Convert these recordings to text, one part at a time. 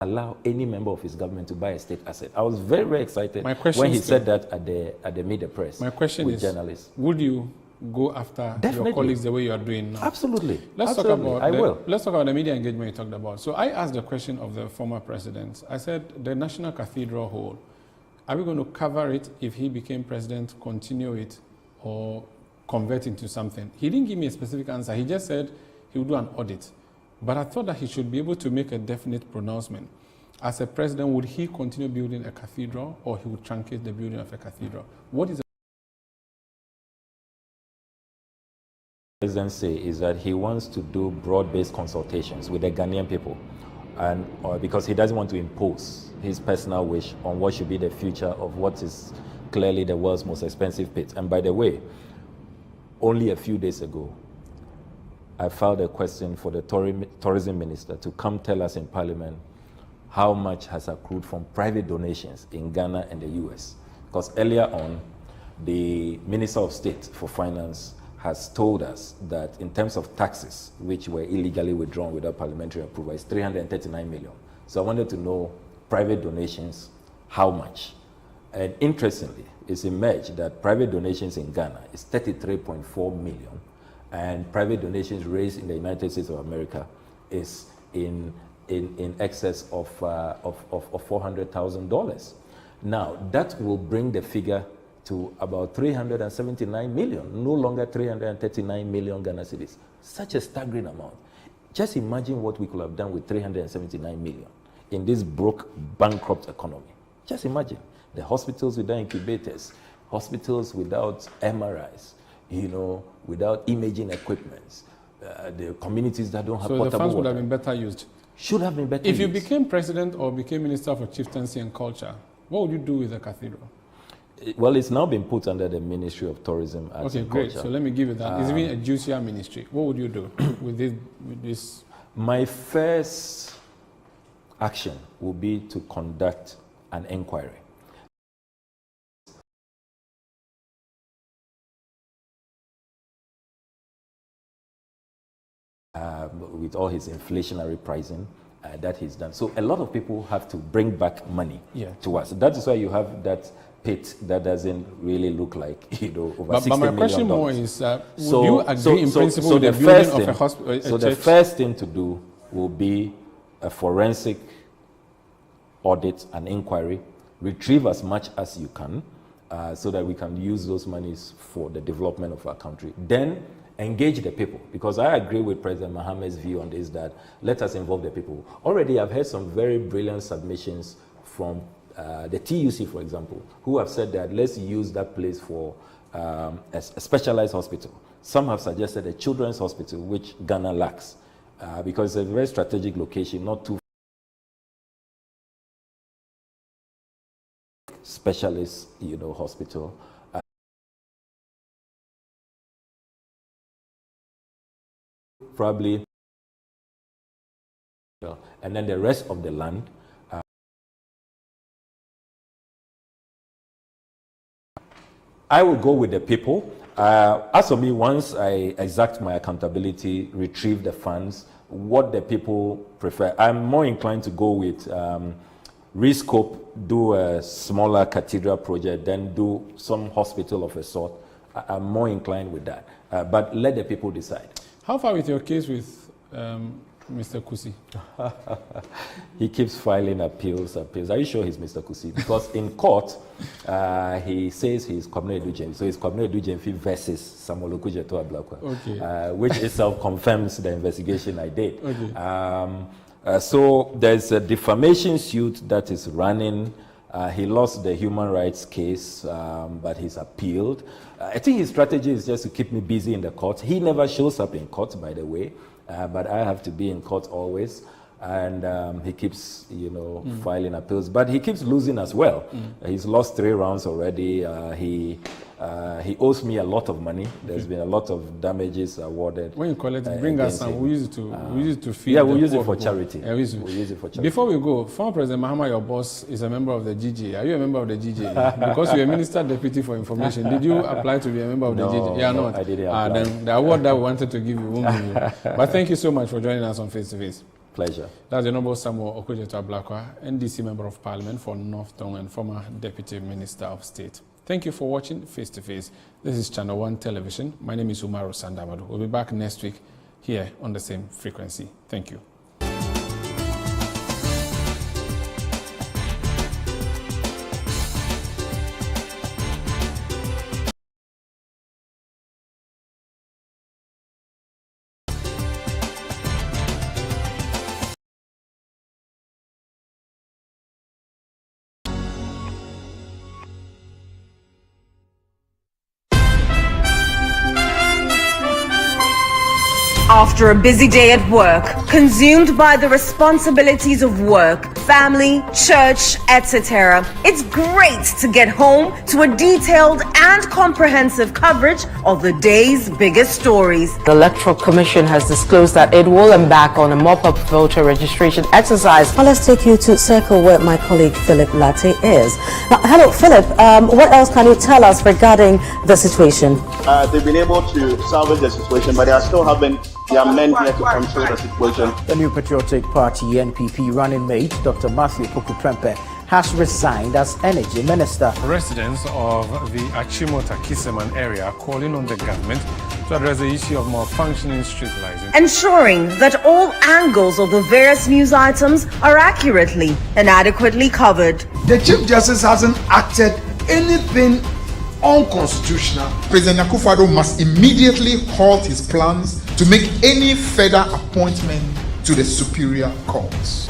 allow any member of his government to buy a state asset. I was very, very excited when he said that at the media press. My question with is, journalists. Would you go after your colleagues the way you are doing now? Absolutely. Let's Absolutely. talk about the media engagement you talked about. So I asked the question of the former president. I said, the National Cathedral Hall, are we going to cover it if he became president, continue it, or convert into something? He didn't give me a specific answer. He just said he would do an audit. But I thought that he should be able to make a definite pronouncement. As a president, would he continue building a cathedral, or he would truncate the building of a cathedral? What is the president say is that he wants to do broad-based consultations with the Ghanaian people, and because he doesn't want to impose his personal wish on what should be the future of what is clearly the world's most expensive pit. And by the way, only a few days ago, I filed a question for the tourism minister to come tell us in Parliament how much has accrued from private donations in Ghana and the US. Because earlier on, the Minister of State for Finance has told us that in terms of taxes, which were illegally withdrawn without parliamentary approval, it's 339 million. So I wanted to know private donations, how much? And interestingly, it's emerged that private donations in Ghana is 33.4 million, and private donations raised in the United States of America is in excess of $400,000. Now, that will bring the figure to about 379 million, no longer 339 million Ghana cedis. Such a staggering amount. Just imagine what we could have done with 379 million in this broke, bankrupt economy. Just imagine the hospitals without incubators, hospitals without MRIs, without imaging equipment, the communities that don't have potable water. So the funds would have been better used. Should have been better used. If you became president or became minister for chieftaincy and culture, what would you do with the cathedral? Well, it's now been put under the Ministry of Tourism, Arts and Culture. Okay, great. So let me give you that. It's even a juicier ministry. What would you do with this? My first action would be to conduct an inquiry. With all his inflationary pricing that he's done. So a lot of people have to bring back money to us. That is why you have that pit that doesn't really look like, over $60 million. But my question more is, would you agree in principle with the building of a hospital? So the first thing to do will be a forensic audit and inquiry, retrieve as much as you can, so that we can use those monies for the development of our country. Then engage the people, because I agree with President Mohammed's view on this, that let us involve the people. Already I've heard some very brilliant submissions from the TUC, for example, who have said that let's use that place for a specialized hospital. Some have suggested a children's hospital, which Ghana lacks, because it's a very strategic location, not too specialist, hospital. Probably, and then the rest of the land. I will go with the people. As for me, once I exact my accountability, retrieve the funds, what the people prefer, I'm more inclined to go with rescope, do a smaller cathedral project, then do some hospital of a sort. I'm more inclined with that. But let the people decide. How far with your case with Mr. Kusi? He keeps filing appeals. Are you sure he's Mr. Kusi? Because in court, he says he's Kwabena Edu-Gyamfi. So it's Kwabena Edu-Gyamfi versus Samuel Okudzeto Ablakwa, which itself confirms the investigation I did. So there's a defamation suit that is running. He lost the human rights case, but he's appealed. I think his strategy is just to keep me busy in the court. He never shows up in court, by the way, but I have to be in court always. And he keeps, filing appeals, but he keeps losing as well. He's lost 3 rounds already. He owes me a lot of money. There's been a lot of damages awarded. When you collect it, bring us some. We use it to feed. Yeah, we'll use it for charity. We'll use it for charity. Before we go, former President Mahama, your boss, is a member of the GJ. Are you a member of the GJ? Because you're a Minister Deputy for Information. Did you apply to be a member of the GJ? Yeah, no, I didn't apply. Then the award that we wanted to give you won't give you. But thank you so much for joining us on Face to Face. Pleasure. That's the Honorable Samuel Okudzeto-Ablakwa, NDC Member of Parliament for North Tongue and former Deputy Minister of State. Thank you for watching Face to Face. This is Channel 1 Television. My name is Umaru Sandamadu. We'll be back next week here on the same frequency. Thank you. After a busy day at work, consumed by the responsibilities of work, family, church, etc., it's great to get home to a detailed and comprehensive coverage of the day's biggest stories. The Electoral Commission has disclosed that it will embark on a mop-up voter registration exercise. Well, let's take you to Circle where my colleague Philip Latte is. Now, hello, Philip. What else can you tell us regarding the situation? They've been able to salvage the situation, but they are still having their men here to control the situation. The New Patriotic Party NPP running mate, Dr. Matthew Poku-Prempeh, has resigned as Energy Minister. Residents of the Achimota-Kiseman area are calling on the government to address the issue of malfunctioning street lighting, ensuring that all angles of the various news items are accurately and adequately covered. The Chief Justice hasn't acted anything unconstitutional. President Akufo-Addo must immediately halt his plans to make any further appointment to the superior courts.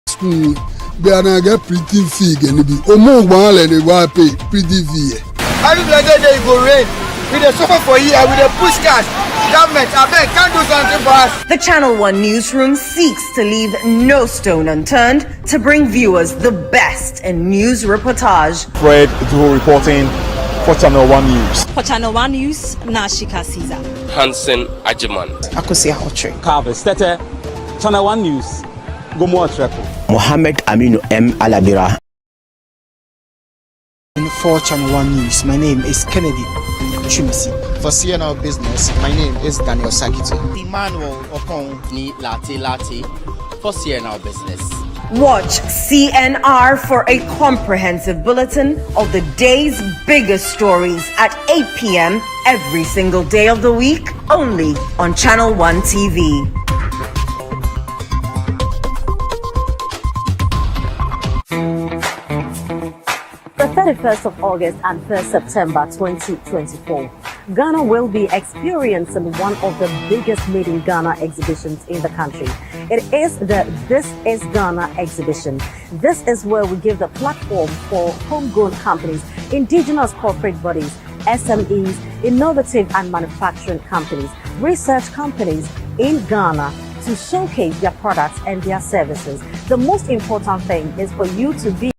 School, they are not get pretty fig and be almost one and they will pay pretty fee. Every blessed day go rain. We dey suffer for year. We dey push cash. Government, I beg, can't do something for us. The Channel 1 newsroom seeks to leave no stone unturned to bring viewers the best in news reportage. Fred Duho reporting for Channel 1 News. For Channel 1 News, Nashika Caesar. Hansen Ajiman. Akosia Hotre. Carves Tete, Channel 1 News. Gomo Atrepo. Mohammed Aminu M. Alabira. For Channel 1 News, my name is Kennedy Chumisi. For CNR Business, my name is Daniel Sakito. Emmanuel Okon ni Lati for CNR Business. Watch CNR for a comprehensive bulletin of the day's biggest stories at 8 p.m. every single day of the week, only on Channel 1 TV. The 31st of August and 1st September 2024, Ghana will be experiencing one of the biggest Made in Ghana exhibitions in the country. It is the This is Ghana exhibition. This is where we give the platform for homegrown companies, indigenous corporate bodies, SMEs, innovative and manufacturing companies, research companies in Ghana to showcase their products and their services. The most important thing is for you to be.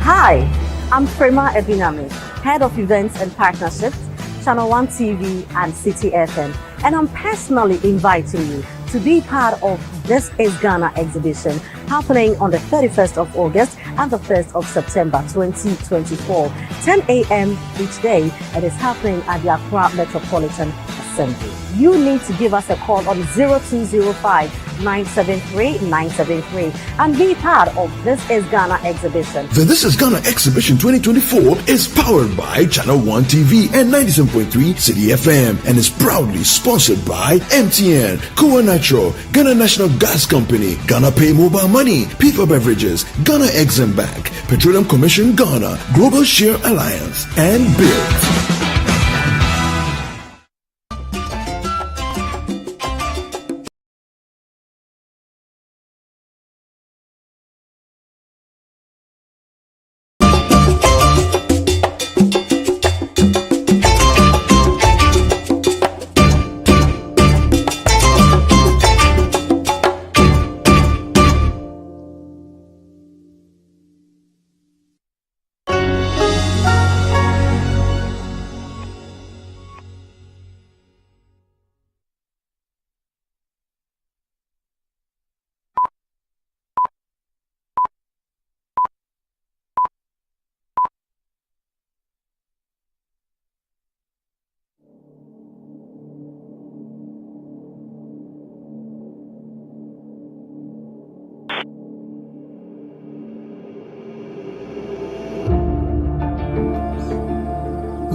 Hi, I'm Prema Ebinami, Head of Events and Partnerships, Channel 1 TV and City FM, and I'm personally inviting you to be part of This is Ghana exhibition happening on the 31st of August and the 1st of September 2024, 10 a.m. each day. It is happening at the Accra Metropolitan Assembly. You need to give us a call on 0205-973-973 and be part of This is Ghana exhibition. The This is Ghana exhibition 2024 is powered by Channel 1 TV and 97.3 City FM and is proudly sponsored by MTN, Koa Natural, Ghana National Gas Company, Ghana Pay Mobile Money, People Beverages, Ghana Exim Bank, Petroleum Commission Ghana, Global Share Alliance, and Build.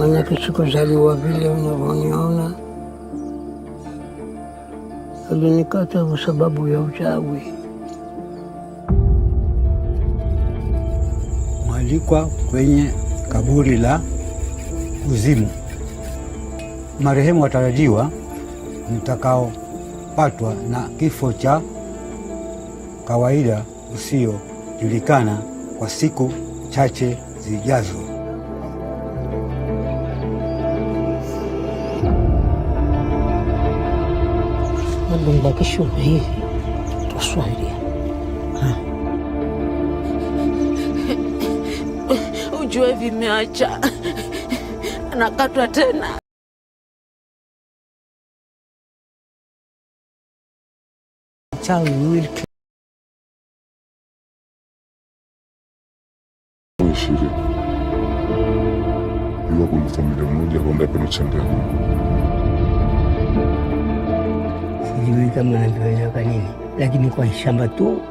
Maanake sikuzaliwa vile unavyoniona. Alinikata kwa sababu ya uchawi. Mwalikwa kwenye kaburi la kuzimu. Marehemu watarajiwa mtakaopatwa na kifo cha kawaida usiojulikana kwa siku chache zijazo. Mbakisho hivi tuswali. Ujue vimeacha anakatwa tena. Chawi will shiri iwa kwenye familia moja Honda peno changa. Sijui kama navieleweka nini, lakini kwa shamba tu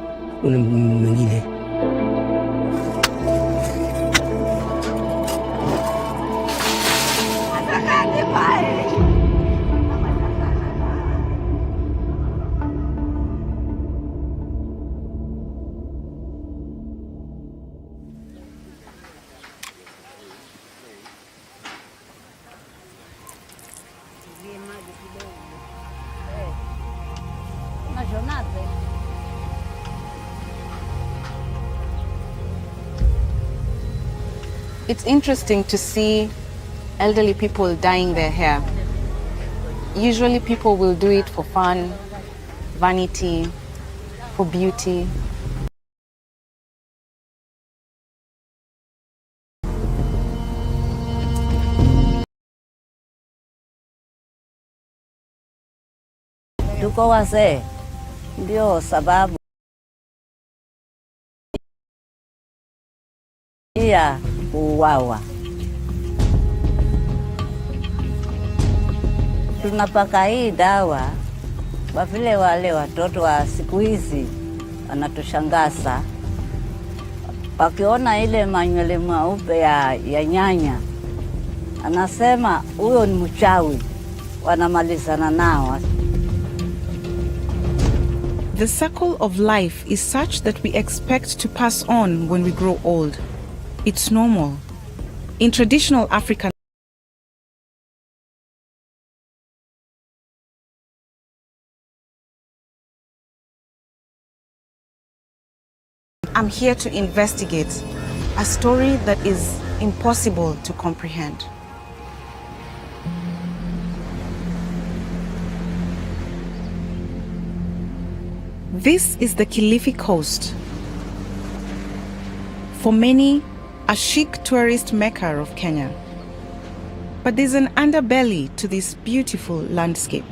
kuna mwingine. It's interesting to see elderly people dyeing their hair. Usually people will do it for fun, vanity, for beauty. Tuko wazee, ndio sababu ya kuuawa. Tunapaka hii dawa kwa vile wale watoto wa siku hizi wanatushangaza. Wakiona ile manywele meupe ya nyanya, anasema huyo ni mchawi, wanamalizana nao. The circle of life is such that we expect to pass on when we grow old. It's normal. In traditional African I'm here to investigate a story that is impossible to comprehend. This is the Kilifi Coast. For many, a chic tourist mecca of Kenya. But there's an underbelly to this beautiful landscape.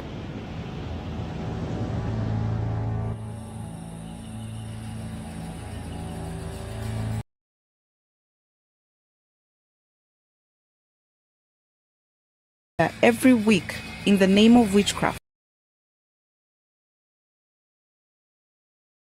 Every week in the name of witchcraft.